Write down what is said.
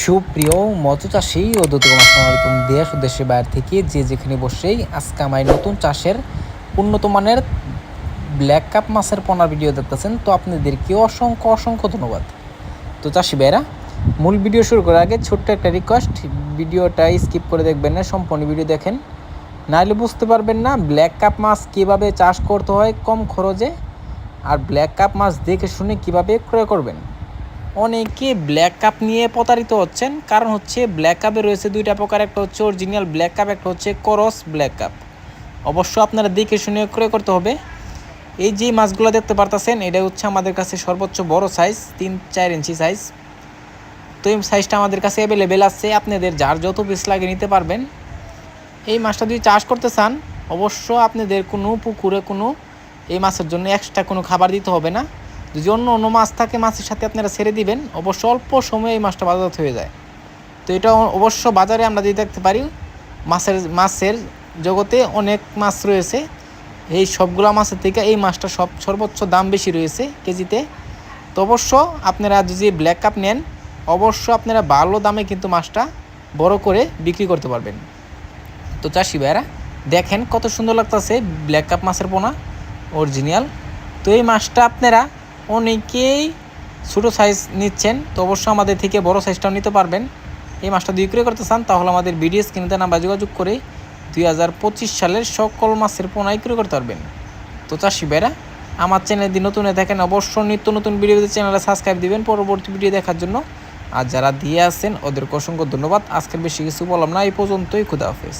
সুপ্রিয় মৎস্য চাষী ও দর্শক, আসসালামু আলাইকুম। দেশ ও দেশের বাইরে থেকে যে যেখানে বসেই আজকে আমার নতুন চাষের উন্নত মানের ব্ল্যাক কাপ মাছের পোনার ভিডিও দেখতেছেন, তো আপনাদেরকে অসংখ্য অসংখ্য ধন্যবাদ। তো চাষি ভাইরা, মূল ভিডিও শুরু করার আগে ছোট্ট একটা রিকোয়েস্ট, ভিডিওটা স্কিপ করে দেখবেন না, সম্পূর্ণ ভিডিও দেখেন, নাহলে বুঝতে পারবেন না ব্ল্যাক কাপ মাছ কীভাবে চাষ করতে হয় কম খরচে, আর ব্ল্যাক কাপ মাছ দেখে শুনে কীভাবে ক্রয় করবেন। অনেকে ব্ল্যাক কাপ নিয়ে প্রতারিত হচ্ছেন, কারণ হচ্ছে ব্ল্যাক কাপে রয়েছে দুইটা প্রকার, একটা হচ্ছে অরিজিনাল ব্ল্যাক কাপ, একটা হচ্ছে করস ব্ল্যাক কাপ। অবশ্য আপনারা দেখে শুনে ক্রয় করতে হবে। এই যে মাছগুলো দেখতে পারতেছেন, এটা হচ্ছে আমাদের কাছে সর্বোচ্চ বড় সাইজ, 3-4 ইঞ্চি সাইজ। তো এই সাইজটা আমাদের কাছে অ্যাভেলেবেল আছে, আপনাদের যার যত পিস লাগে নিতে পারবেন। এই মাছটা যদি চাষ করতে চান, অবশ্য আপনাদের কোনো পুকুরে কোনো এই মাছের জন্য এক্সট্রা কোনো খাবার দিতে হবে না। যদি অন্য মাছ থাকে, মাছের সাথে আপনারা ছেড়ে দিবেন, অবশ্য অল্প সময়ে এই মাছটা বাজারজাত হয়ে যায়। তো এটা অবশ্য বাজারে আমরা যদি দেখতে পারি, মাছের জগতে অনেক মাছ রয়েছে, এই সবগুলো মাছের থেকে এই মাছটা সর্বোচ্চ দাম বেশি রয়েছে কেজিতে। তো অবশ্য আপনারা যদি ব্ল্যাক কাপ নেন, অবশ্য আপনারা ভালো দামে কিন্তু মাছটা বড় করে বিক্রি করতে পারবেন। তো চাষি ভাইরা দেখেন কত সুন্দর লাগতেছে ব্ল্যাক কাপ মাছের পোনা অরিজিনাল। তো এই মাছটা আপনারা অনেকেই ছোটো সাইজ নিচ্ছেন, তো অবশ্যই আমাদের থেকে বড় সাইজটাও নিতে পারবেন। এই মাছটা যদি বিক্রি করতে চান, তাহলে আমাদের ভিডিও স্ক্রিনে নাম্বার যোগাযোগ করে 2025 সালের সকল মাছের পোনা বিক্রি করতে পারবেন। তো চাষি ভাইরা, আমার চ্যানেল যদি নতুন হয়ে থাকেন, অবশ্যই নিত্য নতুন ভিডিওতে চ্যানেলে সাবস্ক্রাইব দিবেন পরবর্তী ভিডিও দেখার জন্য। আর যারা দিয়ে আসছেন ওদেরকে অসংখ্য ধন্যবাদ। আজকের বেশি কিছু বললাম না, এই পর্যন্তই। খুদা হাফেজ।